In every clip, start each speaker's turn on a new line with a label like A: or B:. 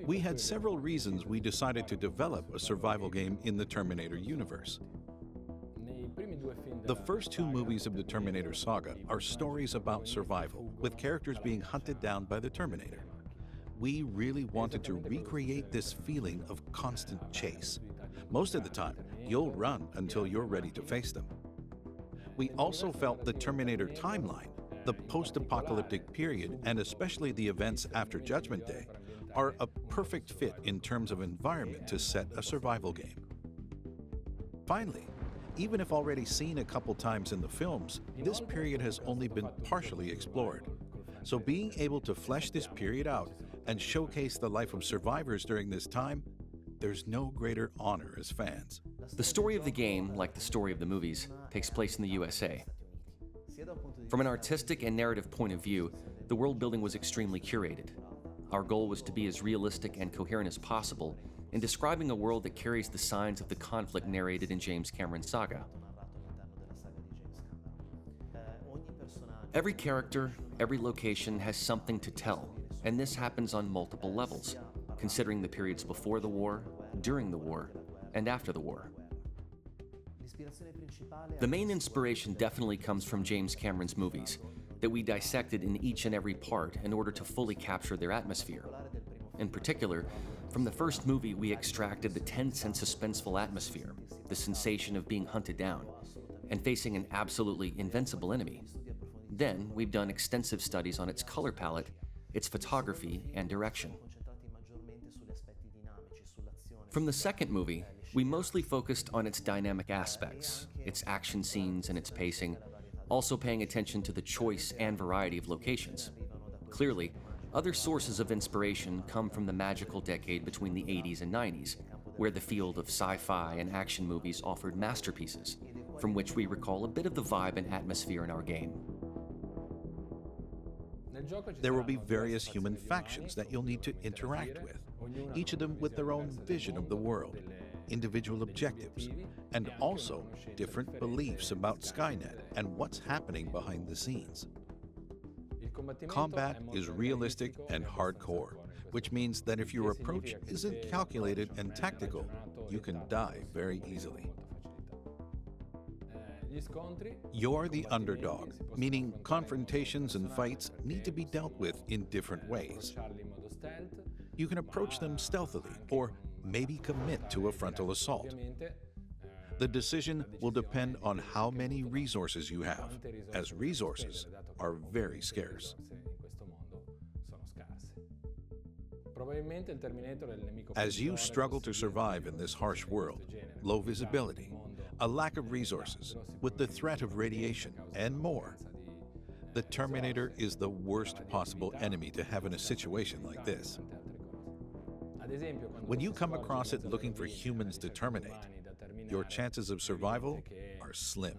A: We had several reasons we decided to develop a survival game in the Terminator universe. The first two movies of the Terminator saga are stories about survival, with characters being hunted down by the Terminator. We really wanted to recreate this feeling of constant chase. Most of the time, you'll run until you're ready to face them. We also felt the Terminator timeline, the post-apocalyptic period, and especially the events after Judgment Day, are a perfect fit in terms of environment to set a survival game. Finally, even if already seen a couple times in the films, this period has only been partially explored. So being able to flesh this period out and showcase the life of survivors during this time, there's no greater honor as fans.
B: The story of the game, like the story of the movies, takes place in the USA. From an artistic and narrative point of view, the world building was extremely curated. Our goal was to be as realistic and coherent as possible in describing a world that carries the signs of the conflict narrated in James Cameron's saga. Every character, every location has something to tell, and this happens on multiple levels, considering the periods before the war, during the war, and after the war. The main inspiration definitely comes from James Cameron's movies, that we dissected in each and every part in order to fully capture their atmosphere. In particular, from the first movie we extracted the tense and suspenseful atmosphere, the sensation of being hunted down, and facing an absolutely invincible enemy. Then we've done extensive studies on its color palette, its photography, and direction. From the second movie, we mostly focused on its dynamic aspects, its action scenes and its pacing, also paying attention to the choice and variety of locations. Clearly, other sources of inspiration come from the magical decade between the 80s and 90s, where the field of sci-fi and action movies offered masterpieces, from which we recall a bit of the vibe and atmosphere in our game.
A: There will be various human factions that you'll need to interact with, each of them with their own vision of the world, individual objectives, and also different beliefs about Skynet and what's happening behind the scenes. Combat is realistic and hardcore, which means that if your approach isn't calculated and tactical, you can die very easily. You're the underdog, meaning confrontations and fights need to be dealt with in different ways. You can approach them stealthily or maybe commit to a frontal assault. The decision will depend on how many resources you have, as resources are very scarce. As you struggle to survive in this harsh world, low visibility, a lack of resources, with the threat of radiation, and more, the Terminator is the worst possible enemy to have in a situation like this. When you come across it looking for humans to terminate, your chances of survival are slim.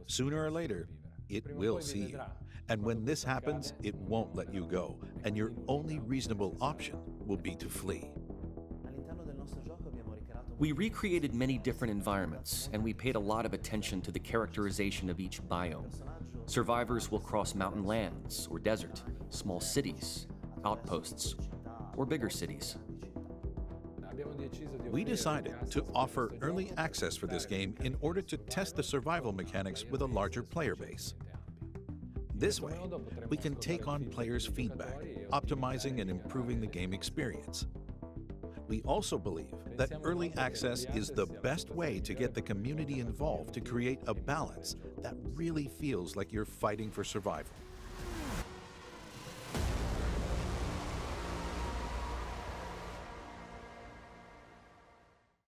A: Sooner or later, it will see you. And when this happens, it won't let you go, and your only reasonable option will be to flee.
B: We recreated many different environments, and we paid a lot of attention to the characterization of each biome. Survivors will cross mountain lands or desert, small cities, outposts, or bigger cities.
A: We decided to offer early access for this game in order to test the survival mechanics with a larger player base. This way, we can take on players' feedback, optimizing and improving the game experience. We also believe that early access is the best way to get the community involved to create a balance that really feels like you're fighting for survival.